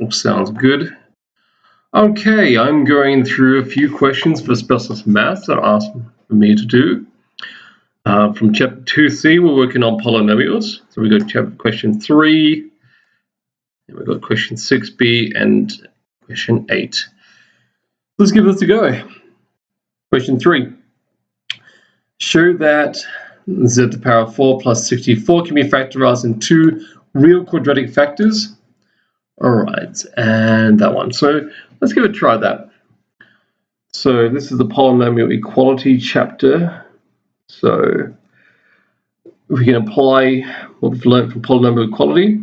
Sounds good. Okay, I'm going through a few questions for specialist maths that are asked for me to do. From chapter 2C, we're working on polynomials. So we've got chapter question 3, and we've got question 6b and question 8. Let's give this a go. Question 3. Show that z to the power of 4 plus 64 can be factorized in two real quadratic factors. All right, and that one. So let's give it a try that. So this is the polynomial equality chapter. So we can apply what we've learned from polynomial equality.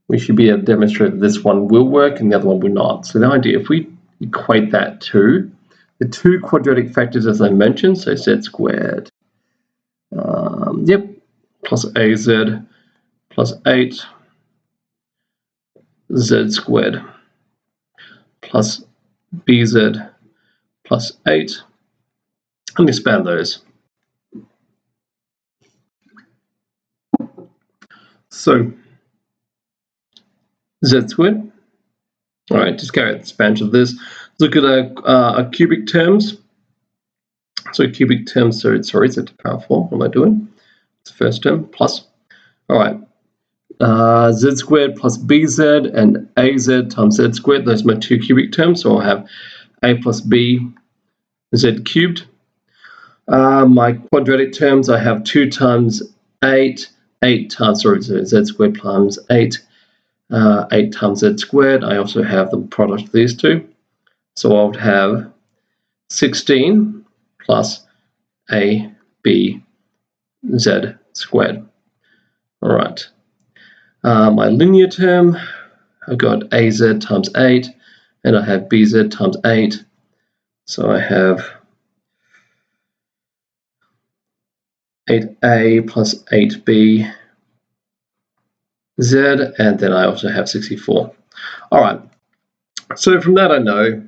We should be able to demonstrate that this one will work and the other one will not. So the idea, if we equate that to the two quadratic factors as I mentioned, so z squared, plus az plus 8 z squared plus bz plus 8, and expand those. So z squared. All right, just carry out the expansion of this. Look at our cubic terms. So cubic terms, so sorry, z to the power 4. What am I doing? It's the first term, plus. All right, z squared plus bz and az times z squared. Those are my two cubic terms. So I'll have a plus b z cubed. My quadratic terms, I have 2 times 8, 8 times, sorry, z squared times 8. 8 times z squared. I also have the product of these two. So I would have 16 plus a b z squared. All right. My linear term, I've got az times 8, and I have bz times 8. So I have 8a plus 8b z, and then I also have 64. All right, so from that I know,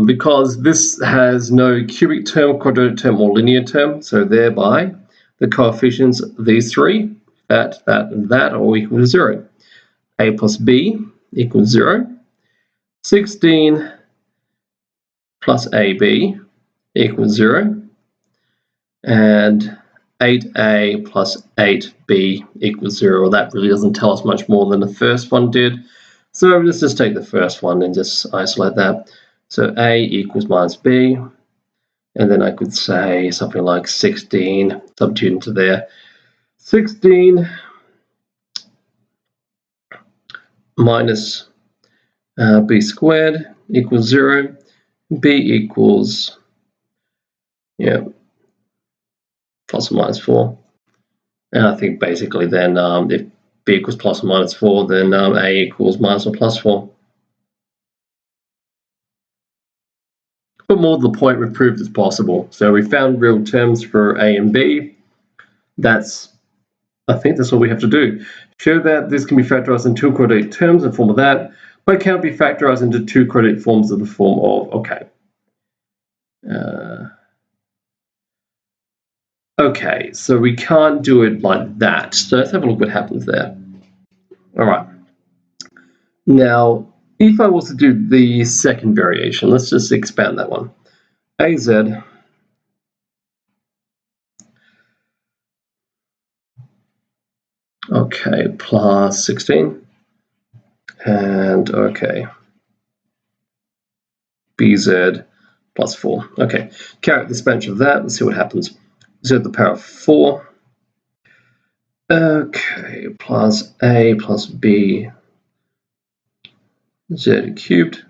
because this has no cubic term, quadratic term, or linear term, so thereby the coefficients of these three, that, and that, are all equal to 0. A plus b equals 0. 16 plus ab equals 0. And 8a plus 8b equals 0. Well, that really doesn't tell us much more than the first one did. So let's just take the first one and just isolate that. So a equals minus b. And then I could say something like 16, substitute into there. 16 minus b squared equals 0. B equals, plus or minus 4. And I think basically then if b equals plus or minus 4, then a equals minus or plus 4. But more to the point, we've proved it's possible. So we found real terms for a and b. I think that's all we have to do. Show that this can be factorized in two quadratic terms in the form of that, but it can't be factorized into two quadratic forms of the form of, okay. Okay, so we can't do it like that. So let's have a look what happens there. All right. Now, if I was to do the second variation, let's just expand that one. Az okay, plus 16. And okay, bz plus 4. Okay, carry out the expansion of that. Let's see what happens. Z to the power of 4. Okay, plus a plus b z cubed.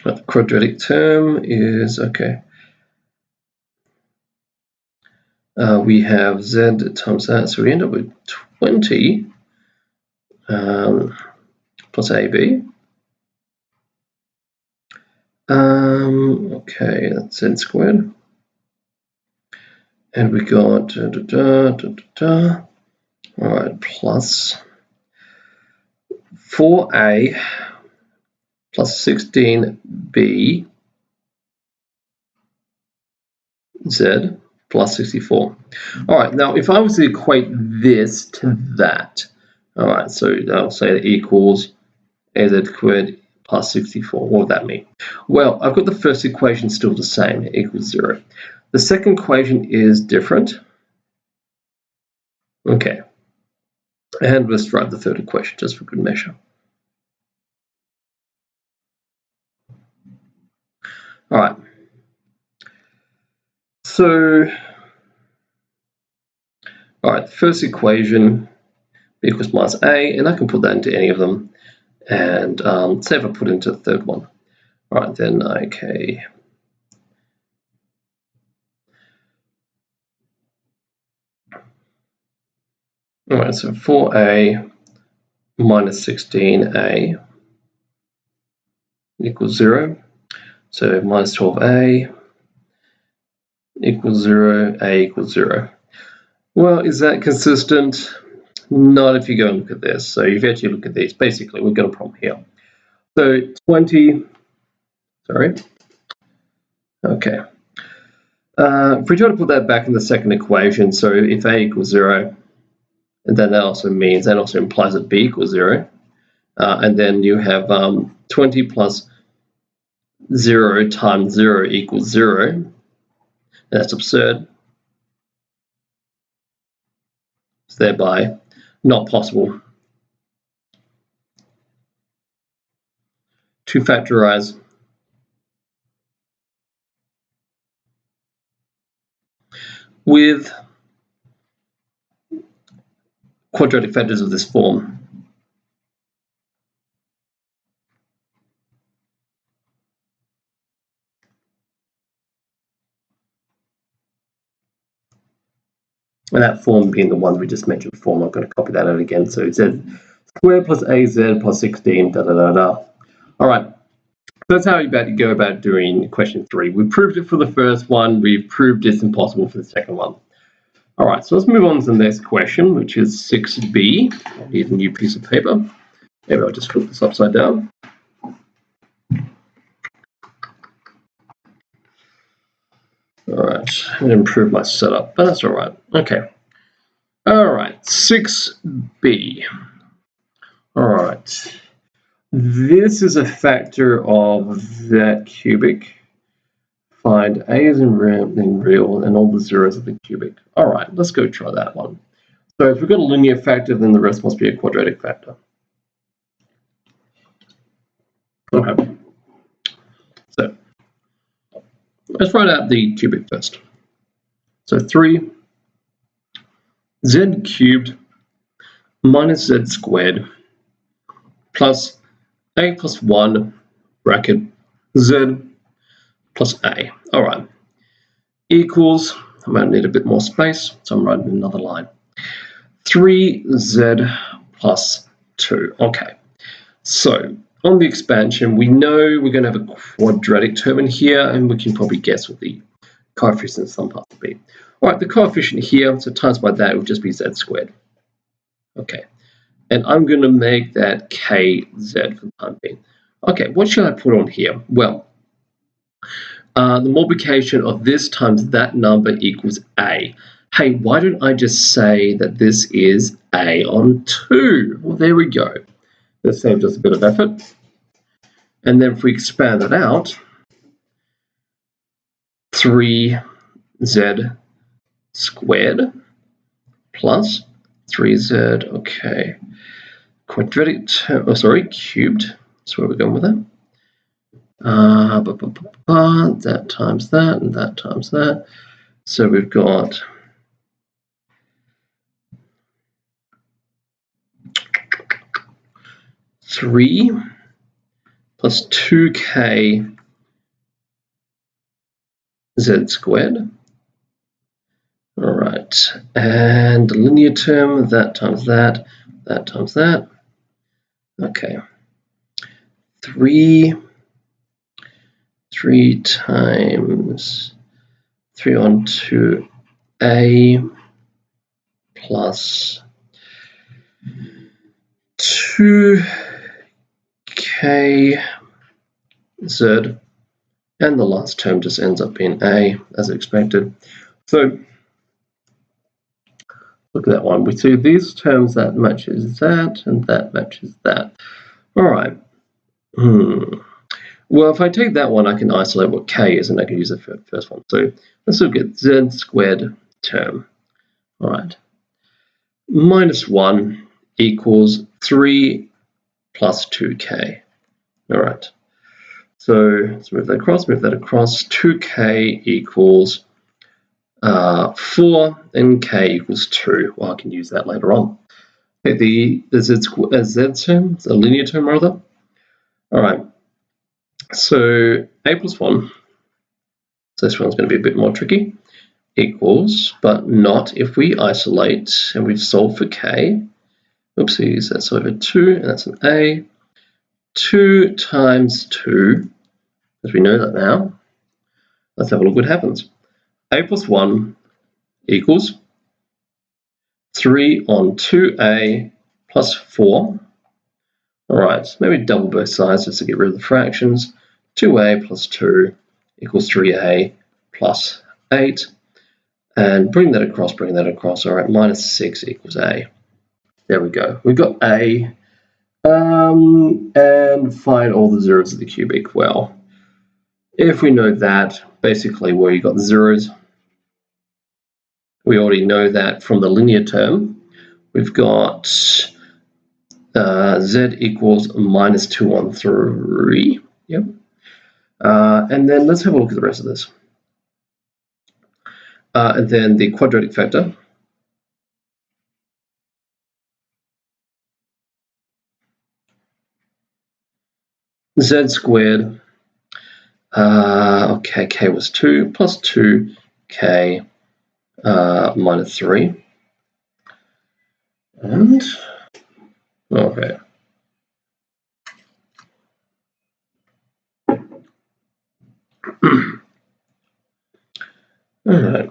The quadratic term is, okay. We have z times that, so we end up with 20 plus ab. Okay, that's z squared. And we got all right, plus 4a plus 16b z plus 64. All right, now if I was to equate this to that, all right, so I'll say that equals az squared plus 64. What would that mean? Well, I've got the first equation still the same, it equals 0. The second equation is different. Okay, and let's write the third equation just for good measure. All right, so the first equation equals minus a, and I can put that into any of them, and say if I put into the third one. All right, then okay. All right, so 4a minus 16a equals 0. So minus 12a equals 0, a equals 0. Well, is that consistent? Not if you go and look at this. So if you actually look at these, basically we've got a problem here. So 20, sorry. Okay. If we try to put that back in the second equation, so if a equals 0, and then that also implies that b equals 0. And then you have 20 plus 0 times 0 equals 0. That's absurd. It's thereby not possible to factorize with quadratic factors of this form. And that form being the one we just mentioned before. I'm not going to copy that out again. So it says square plus az plus 16, da da da da. All right. So that's how you go about doing question 3. We proved it for the first one. We've proved it's impossible for the second one. All right, so let's move on to the next question, which is 6b. I need a new piece of paper. Maybe I'll just flip this upside down. All right, I'm going to improve my setup, but that's all right. Okay. All right, 6b. All right. This is a factor of that cubic. Find a is in real and all the zeros of the cubic. All right, let's go try that one. So if we've got a linear factor, then the rest must be a quadratic factor. Okay. So let's write out the cubic first. So 3 z cubed minus z squared plus a plus 1 bracket z plus a. All right. Equals, I might need a bit more space, so I'm writing another line. 3z plus 2. Okay. So on the expansion, we know we're going to have a quadratic term in here, and we can probably guess what the coefficient of some part will be. All right, the coefficient here, so times by that, will just be z squared. Okay, and I'm going to make that kz for the time being. Okay, what should I put on here? Well, the multiplication of this times that number equals a. Hey, why don't I just say that this is a on 2? Well, there we go. That saved us a bit of effort. And then if we expand it out, 3z squared plus 3z, okay, quadratic term, cubed. That's where we're going with that. That times that, and that times that. So we've got 3 plus 2k z squared. All right, and the linear term, that times that, that times that. Okay, 3 times 3 on 2a plus 2k z, and the last term just ends up being a as expected. So Look at that one. We see these terms that matches that, and that matches that. All right. Well, if I take that one, I can isolate what k is, and I can use the first one. So let's look at z squared term. All right. Minus 1 equals 3 plus 2k. All right. So let's move that across, 2k equals 4, and k equals 2. Well, I can use that later on. Okay, the z term, the linear term rather. All right. So a plus 1, so this one's going to be a bit more tricky, equals, but not if we isolate and we've solved for k. Oopsies, that's over 2, and that's an a. 2 times 2, as we know that now. Let's have a look what happens. A plus 1 equals 3 on 2a plus 4. All right, so maybe double both sides just to get rid of the fractions. 2a plus 2 equals 3a plus 8. And bring that across. All right, minus 6 equals a. There we go. We've got a. And find all the zeros of the cubic. Well, if we know that, basically where you got the zeros, we already know that from the linear term. We've got z equals minus 2 on 3. Yep. And then let's have a look at the rest of this. And then the quadratic factor. Z squared. Okay, k was 2 plus 2k minus 3. And, okay. All right.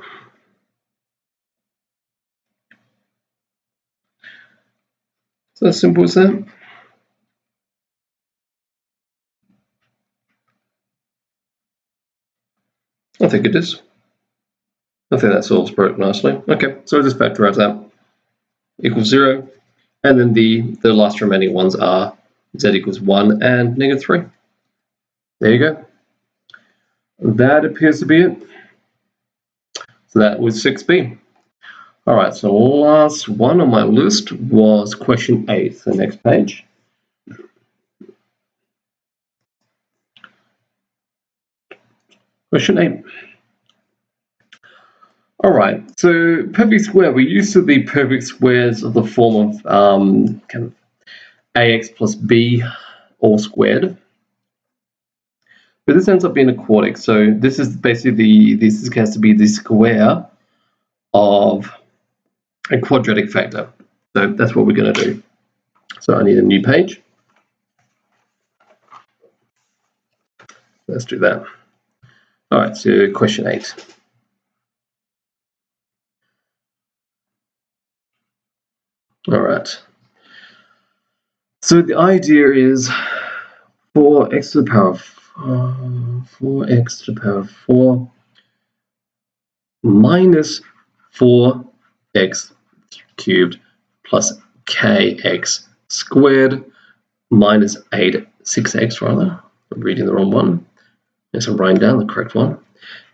So as simple as that. I think it is. I think that solves pretty nicely. Okay, so I just factorize that. Equals 0. And then the last remaining ones are z equals 1 and negative 3. There you go. That appears to be it. So that was 6b. All right, so last one on my list was question 8, the next page. Question 8. All right, so perfect square. We're used to the perfect squares of the form of kind of ax plus b all squared. But this ends up being a quartic, so this is basically this has to be the square of a quadratic factor. So that's what we're going to do. So I need a new page. Let's do that. All right, so question 8. All right. So the idea is 4x to the power of 4x to the power of 4 minus 4x cubed plus kx squared minus 6x rather. I'm reading the wrong one. Yes, I'm writing down the correct one.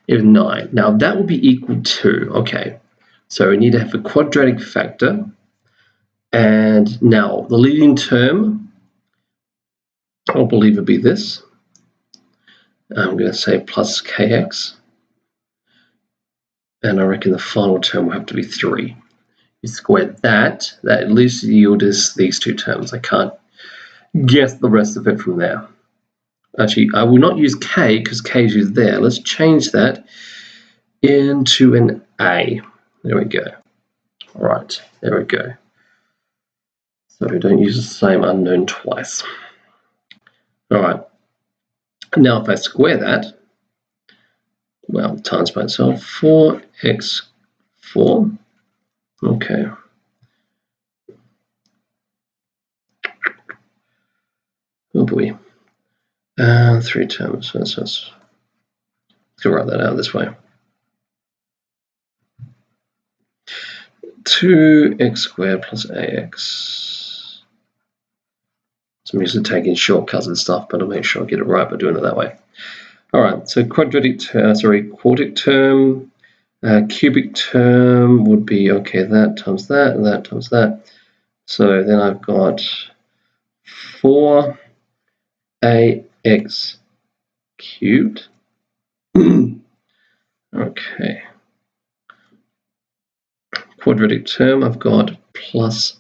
Is 9. Now that would be equal to, okay, so we need to have a quadratic factor. And now the leading term, I'll believe it'll be this. I'm going to say plus kx. And I reckon the final term will have to be 3. You square that at least yields these two terms. I can't guess the rest of it from there. Actually, I will not use k because k is used there. Let's change that into an a. There we go. All right, there we go. So we don't use the same unknown twice. All right. Now if I square that, well, times by itself, 4x4. Okay. Oh boy. 3 terms. Let's write that out this way. 2x squared plus ax. So I'm usually taking shortcuts and stuff, but I'll make sure I get it right by doing it that way. All right, so quartic term, cubic term would be, okay, that times that, and that times that. So then I've got 4ax cubed. Okay. Quadratic term, I've got plus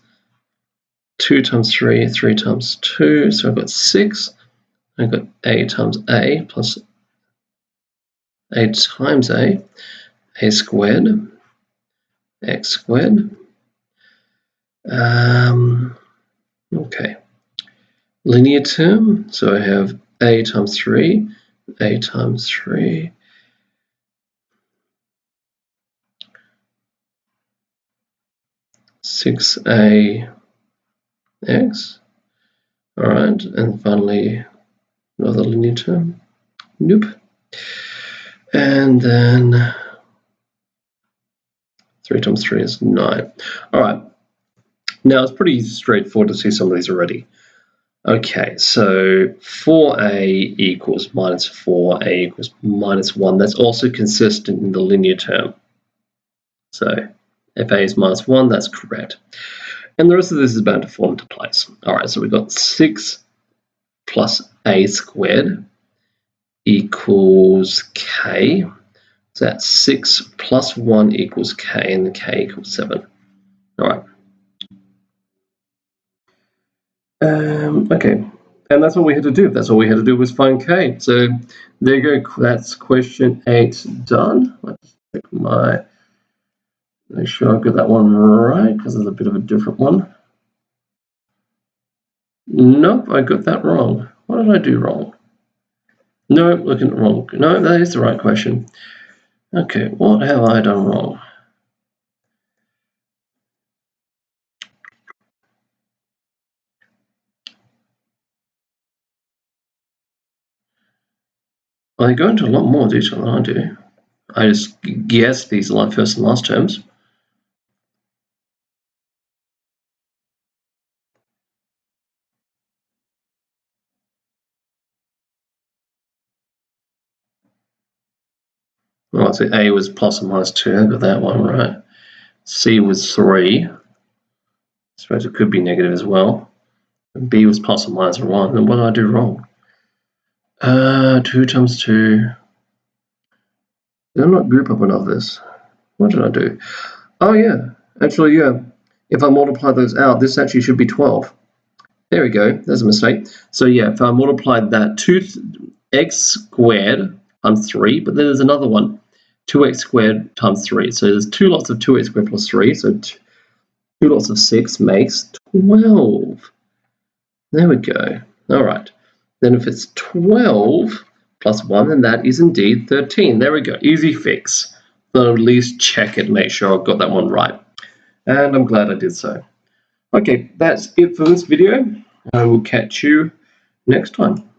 2 times 3, 3 times 2, so I've got 6. I've got a times a plus a times a squared, x squared. Okay. Linear term, so I have a times 3, 6a x. All right, and finally another linear term. Nope. And then 3 times 3 is 9. All right. Now it's pretty straightforward to see some of these already. Okay, so 4a equals minus 4, a equals minus 1. That's also consistent in the linear term. So if a is minus 1, that's correct. And the rest of this is bound to fall into place. All right, so we've got 6 plus a squared equals k. So that's 6 plus 1 equals k, and the k equals 7. All right. Okay, and that's all we had to do. That's all we had to do was find k. So there you go. That's question 8 done. Let's check make sure I got that one right, because it's a bit of a different one. Nope, I got that wrong. What did I do wrong? No, looking at it wrong. No, that is the right question. Okay, what have I done wrong? I go into a lot more detail than I do. I just guess these are like first and last terms. Well, so A was plus or minus 2. I got that one right. C was 3. I suppose it could be negative as well. And B was plus or minus 1. Then what did I do wrong? 2 times 2. Did I not group up enough of this? What did I do? Oh, yeah. Actually, yeah. If I multiply those out, this actually should be 12. There we go. There's a mistake. So, yeah, if I multiplied that 2x squared times 3, but then there's another one, 2x squared times 3. So there's 2 lots of 2x squared plus 3. So 2 lots of 6 makes 12. There we go. All right. Then if it's 12 plus 1, then that is indeed 13. There we go. Easy fix. So at least check it, make sure I got that one right. And I'm glad I did so. Okay, that's it for this video. I will catch you next time.